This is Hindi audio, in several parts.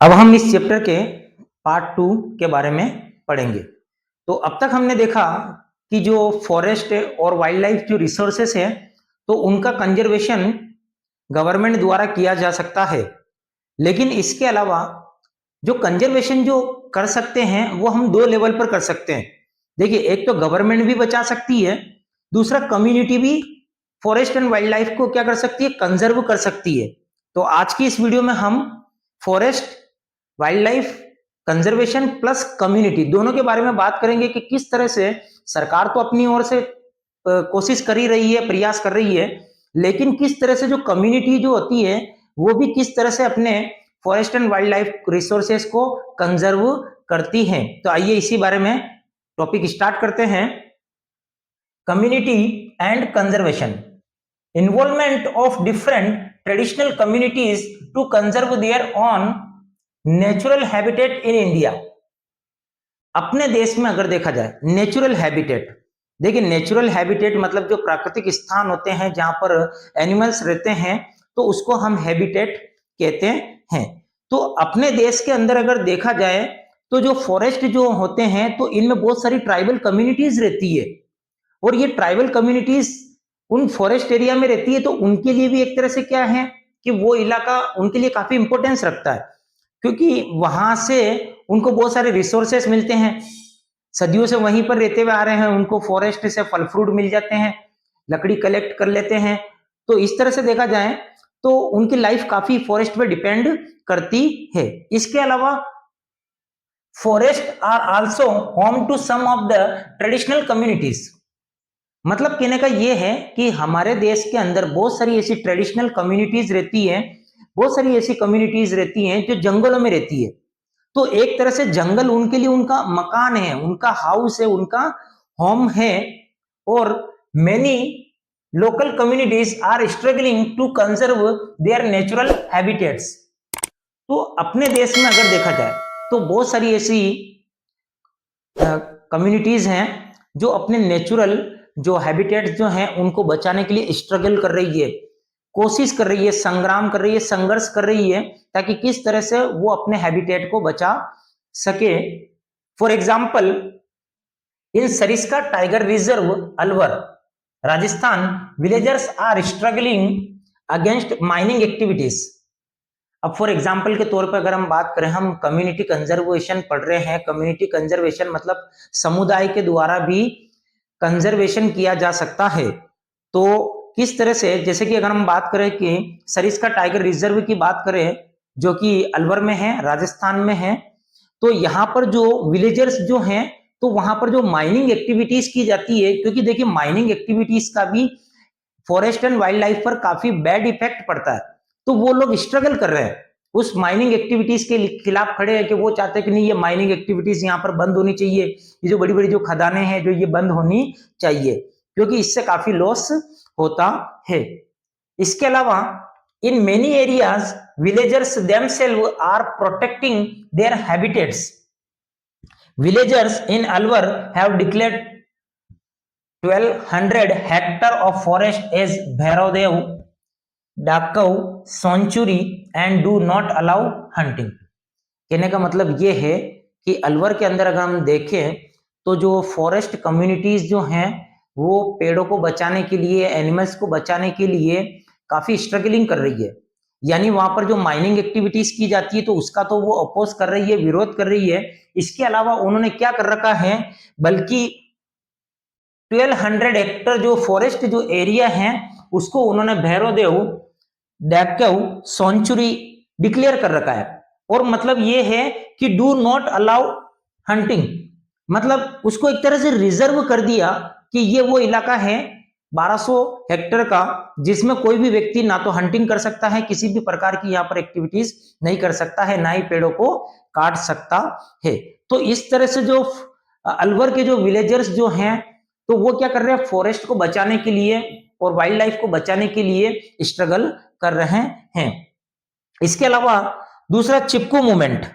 अब हम इस चैप्टर के पार्ट 2 के बारे में पढ़ेंगे। तो अब तक हमने देखा कि जो फॉरेस्ट और वाइल्ड लाइफ जो रिसोर्सेस है तो उनका कंजर्वेशन गवर्नमेंट द्वारा किया जा सकता है, लेकिन इसके अलावा जो कंजर्वेशन जो कर सकते हैं वो हम दो लेवल पर कर सकते हैं। देखिए, एक तो गवर्नमेंट भी बचा सकती है, दूसरा कम्युनिटी भी फॉरेस्ट एंड वाइल्ड लाइफ को क्या कर सकती है, कंजर्व कर सकती है। तो आज की इस वीडियो में हम forest, wild life conservation plus community दोनों के बारे में बात करेंगे कि किस तरह से सरकार तो अपनी ओर से कोशिश कर ही रही है, प्रयास कर रही है, लेकिन किस तरह से जो कम्युनिटी जो होती है वो भी किस तरह से अपने forest and wild life resources को कंजर्व करती हैं। तो आइए इसी बारे में टॉपिक स्टार्ट करते हैं। Community and conservation, involvement of different traditional communities to conserve their own natural habitat in India. अपने देश में अगर देखा जाए नेचुरल हैबिटेट, देखिए नेचुरल हैबिटेट मतलब जो प्राकृतिक स्थान होते हैं जहां पर एनिमल्स रहते हैं तो उसको हम हैबिटेट कहते हैं। तो अपने देश के अंदर अगर देखा जाए तो जो फॉरेस्ट जो होते हैं तो इनमें बहुत सारी ट्राइबल कम्युनिटीज रहती है, और ये ट्राइबल कम्युनिटीज उन फॉरेस्ट एरिया में रहती है तो उनके लिए भी एक तरह से क्या है कि वो इलाका उनके लिए काफी इंपॉर्टेंस रखता है, क्योंकि वहां से उनको बहुत सारे रिसोर्सेस मिलते हैं। सदियों से वहीं पर रहते हुए आ रहे हैं, उनको फॉरेस्ट से फल फ्रूट मिल जाते हैं, लकड़ी कलेक्ट कर लेते हैं। तो इस तरह से देखा जाए तो उनकी लाइफ काफी फॉरेस्ट पे डिपेंड करती है। इसके अलावा forest are also home to some of the traditional communities. मतलब कहने का यह है कि हमारे देश के अंदर बहुत सारी ऐसी ट्रेडिशनल कम्युनिटीज रहती हैं, बहुत सारी ऐसी कम्युनिटीज रहती हैं जो जंगलों में रहती है। तो एक तरह से जंगल उनके लिए उनका मकान है, उनका हाउस है, उनका होम है, और many local communities are struggling to conserve their natural habitats. तो अपने देश में अगर देखा जाए तो बहुत सारी ऐसी कम्युनिटीज हैं जो अपने नेचुरल जो हैबिटेट्स जो हैं उनको बचाने के लिए स्ट्रगल कर रही है, कोशिश कर रही है, संग्राम कर रही है, संघर्ष कर रही है, ताकि किस तरह से वो अपने हैबिटेट को बचा सके। For example, in Sariska tiger reserve Alwar Rajasthan, villagers are struggling against mining activities. अब फॉर एग्जाम्पल के तौर पर अगर हम बात करें, हम कम्युनिटी कंजर्वेशन पढ़ रहे हैं। कम्युनिटी कंजर्वेशन मतलब समुदाय के द्वारा भी कंजर्वेशन किया जा सकता है। तो किस तरह से, जैसे कि अगर हम बात करें कि सरिस्का टाइगर रिजर्व की बात करें जो कि अलवर में है, राजस्थान में है, तो यहाँ पर जो विलेजर्स जो हैं तो वहां पर जो माइनिंग एक्टिविटीज की जाती है, क्योंकि देखिए माइनिंग एक्टिविटीज का भी फॉरेस्ट एंड वाइल्ड लाइफ पर काफी बैड इफेक्ट पड़ता है। तो वो लोग स्ट्रगल कर रहे हैं, उस माइनिंग एक्टिविटीज के खिलाफ खड़े हैं कि वो चाहते हैं कि नहीं, ये माइनिंग एक्टिविटीज यहाँ पर बंद होनी चाहिए, ये जो बड़ी बड़ी जो खदानें हैं जो ये बंद होनी चाहिए, क्योंकि इससे काफी लॉस होता है। इसके अलावा in many areas villagers themselves are protecting their habitats. Villagers in Alwar have declared 1200 hectare of forest as Bhairavdev, Dakau, Sanctuary and do not allow hunting। कहने का मतलब ये है कि अलवर के अंदर अगर हम देखें तो जो फॉरेस्ट कम्युनिटीज जो हैं वो पेड़ों को बचाने के लिए, एनिमल्स को बचाने के लिए काफी स्ट्रगलिंग कर रही है। यानी वहां पर जो माइनिंग एक्टिविटीज की जाती है तो उसका तो वो अपोज कर रही है, विरोध कर रही है। इसके अलावा उन्होंने क्या कर रखा है, बल्कि 1200 हेक्टर जो फॉरेस्ट जो एरिया है उसको उन्होंने भैरवदेव, डैकव, सेंचुरी डिक्लेयर कर रखा है। और मतलब ये है कि डू नॉट अलाउ हंटिंग, मतलब उसको एक तरह से रिजर्व कर दिया कि ये वो इलाका है 1200 हेक्टर का जिसमें कोई भी व्यक्ति ना तो हंटिंग कर सकता है, किसी भी प्रकार की यहाँ पर एक्टिविटीज नहीं कर सकता है, ना ही पेड़ों को काट सकता है। तो इस तरह से जो अलवर के जो विलेजर्स जो हैं तो वो क्या कर रहे हैं, फॉरेस्ट को बचाने के लिए और वाइल्ड लाइफ को बचाने के लिए स्ट्रगल कर रहे हैं। इसके अलावा दूसरा Chipko movement.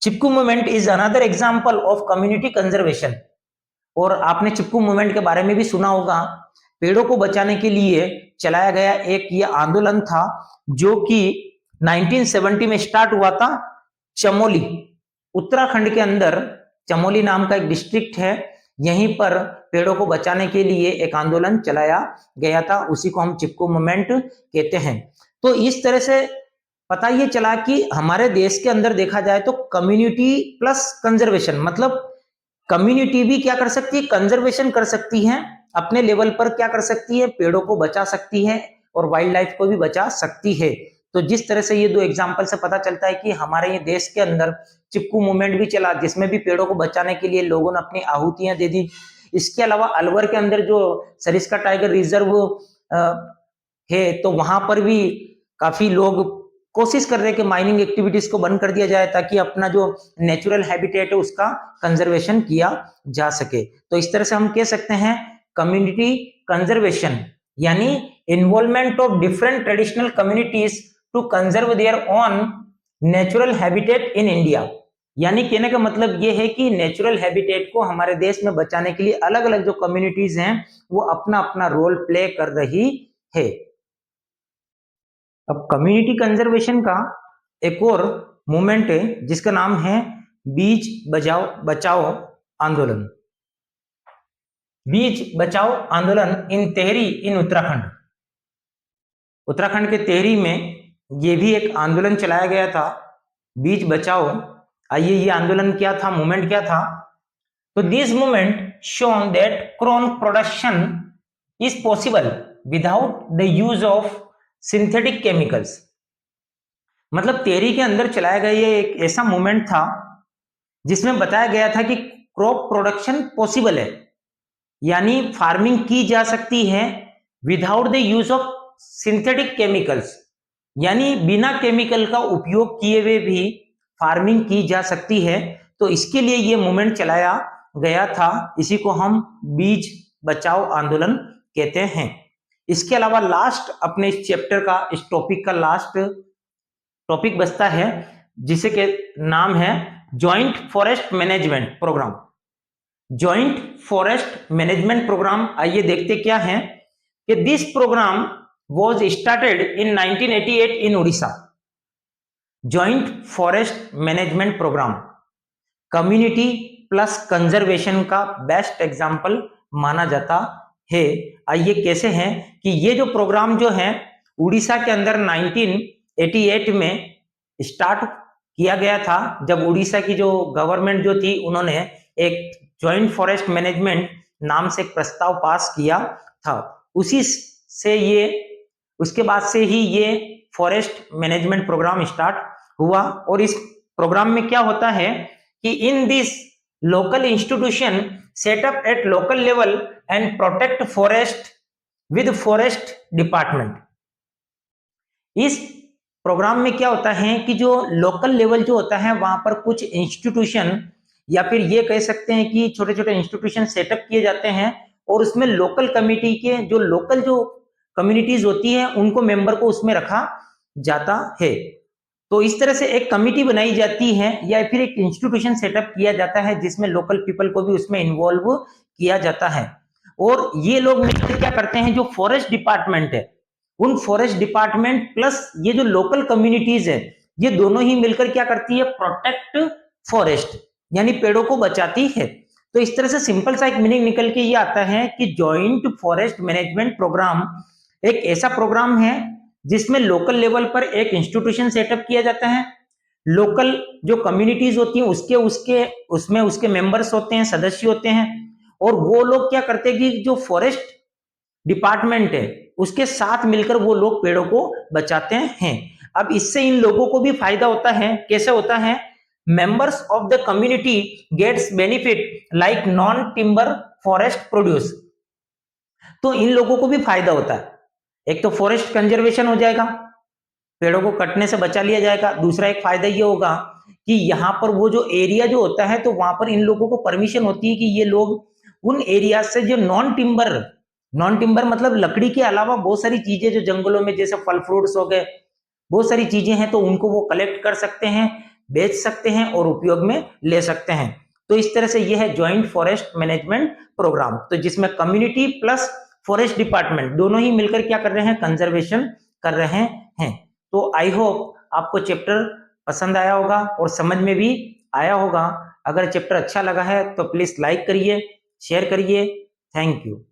Chipko movement is another example of community conservation. और आपने चिपकू मूवमेंट के बारे में भी सुना होगा। पेड़ों को बचाने के लिए चलाया गया एक ये आंदोलन था जो कि 1970 में स्टार्ट हुआ था, चमोली, उत्तराखंड के अंदर चमोली नाम का एक डिस्ट्रिक्ट है, यहीं पर पेड़ों को बचाने के लिए एक आंदोलन चलाया गया था, उसी को हम चिपकू मूवमेंट कहते हैं। तो इस तरह से पता ये चला कि हमारे देश के अंदर देखा जाए तो कम्युनिटी प्लस कंजर्वेशन, मतलब कम्युनिटी भी क्या कर सकती है, कंजर्वेशन कर सकती है, अपने लेवल पर क्या कर सकती है, पेड़ों को बचा सकती है और वाइल्ड लाइफ को भी बचा सकती है। तो जिस तरह से ये दो एग्जाम्पल से पता चलता है कि हमारे ये देश के अंदर चिपकू मूवमेंट भी चला, जिसमें भी पेड़ों को बचाने के लिए लोगों ने अपनी आहुतियां दे दी। इसके अलावा अलवर के अंदर जो सरिस्का टाइगर रिजर्व है, तो वहां पर भी काफी लोग कोशिश कर रहे हैं कि माइनिंग एक्टिविटीज को बंद कर दिया जाए, ताकि अपना जो नेचुरल हैबिटेट है उसका कंजर्वेशन किया जा सके। तो इस तरह से हम कह सकते हैं कम्युनिटी कंजर्वेशन यानी involvement of different traditional communities to conserve their own natural habitat in India. यानी कहने का मतलब ये है कि नेचुरल हैबिटेट को हमारे देश में बचाने के लिए अलग अलग जो कम्युनिटीज हैं वो अपना अपना रोल प्ले कर रही है। अब कम्युनिटी कंजर्वेशन का एक और मूवमेंट है जिसका नाम है बीज बचाओ बचाओ आंदोलन। बीज बचाओ आंदोलन इन टेहरी इन उत्तराखंड। उत्तराखंड के टेहरी में ये भी एक आंदोलन चलाया गया था, बीज बचाओ। आइए ये आंदोलन क्या था, मूवमेंट क्या था। तो this movement shown that crop production is possible without the use of synthetic chemicals. मतलब टेहरी के अंदर चलाया गया ये एक ऐसा मूवमेंट था जिसमें बताया गया था कि क्रॉप प्रोडक्शन पॉसिबल है, यानी फार्मिंग की जा सकती है without the use of synthetic chemicals, यानी बिना केमिकल का उपयोग किए हुए भी फार्मिंग की जा सकती है। तो इसके लिए ये मूवमेंट चलाया गया था, इसी को हम बीज बचाओ आंदोलन कहते हैं। इसके अलावा लास्ट अपने इस चैप्टर का, इस टॉपिक का लास्ट टॉपिक बचता है जिसे के नाम है joint forest management program. Joint forest management program, आइए देखते क्या है कि this program was started in 1988 in Orissa. Joint forest management program community plus conservation का बेस्ट एग्जांपल माना जाता है। आइए कैसे हैं कि ये जो प्रोग्राम जो है उड़ीसा के अंदर 1988 में स्टार्ट किया गया था, जब उड़ीसा की जो गवर्नमेंट जो थी उन्होंने एक जॉइंट फॉरेस्ट मैनेजमेंट नाम से एक प्रस्ताव पास किया था। उसी से ये, उसके बाद से ही ये फॉरेस्ट मैनेजमेंट प्रोग्राम स्टार्ट हुआ। और इस प्रोग्राम में क्या होता है कि in this local institution setup at local level and protect forest with forest department. इस प्रोग्राम में क्या होता है कि जो लोकल लेवल जो होता है वहां पर कुछ इंस्टीट्यूशन या फिर ये कह सकते हैं कि छोटे छोटे इंस्टीट्यूशन सेटअप किए जाते हैं और उसमें लोकल कमिटी के जो लोकल जो कम्युनिटीज होती है उनको मेंबर को उसमें रखा जाता है। तो इस तरह से एक कमिटी बनाई जाती है या फिर एक इंस्टीट्यूशन सेटअप किया जाता है जिसमें लोकल पीपल को भी उसमें इन्वॉल्व किया जाता है। और ये लोग मिलकर क्या करते हैं, जो फॉरेस्ट डिपार्टमेंट है उन फॉरेस्ट डिपार्टमेंट प्लस ये जो लोकल कम्युनिटीज है ये दोनों ही मिलकर क्या करती है, प्रोटेक्ट फॉरेस्ट यानी पेड़ों को बचाती है। तो इस तरह से सिंपल सा एक मीनिंग निकल के ये आता है कि जॉइंट फॉरेस्ट मैनेजमेंट प्रोग्राम एक ऐसा प्रोग्राम है जिसमें लोकल लेवल पर एक इंस्टीट्यूशन सेटअप किया जाता है, लोकल जो कम्युनिटीज होती हैं उसमें उसके मेंबर्स होते हैं, सदस्य होते हैं, और वो लोग क्या करते हैं कि जो फॉरेस्ट डिपार्टमेंट है उसके साथ मिलकर वो लोग पेड़ों को बचाते हैं। अब इससे इन लोगों को भी फायदा होता है। कैसे होता है, members of the community gets benefit like non timber forest produce. तो इन लोगों को भी फायदा होता है, एक तो फॉरेस्ट कंजर्वेशन हो जाएगा, पेड़ों को कटने से बचा लिया जाएगा। दूसरा एक फायदा ये होगा कि यहाँ पर वो जो एरिया जो होता है तो वहां पर इन लोगों को परमिशन होती है कि ये लोग उन एरिया से जो नॉन टिम्बर मतलब लकड़ी के अलावा बहुत सारी चीजें जो जंगलों में जैसे फल फ्रूट्स हो गए, बहुत सारी चीजें हैं, तो उनको वो कलेक्ट कर सकते हैं, बेच सकते हैं और उपयोग में ले सकते हैं। तो इस तरह से यह है जॉइंट फॉरेस्ट मैनेजमेंट प्रोग्राम, तो जिसमें कम्युनिटी प्लस फॉरेस्ट डिपार्टमेंट दोनों ही मिलकर क्या कर रहे हैं, कंजर्वेशन कर रहे हैं। तो आई होप आपको चैप्टर पसंद आया होगा और समझ में भी आया होगा। अगर चैप्टर अच्छा लगा है तो प्लीज लाइक करिए, शेयर करिए। Thank you.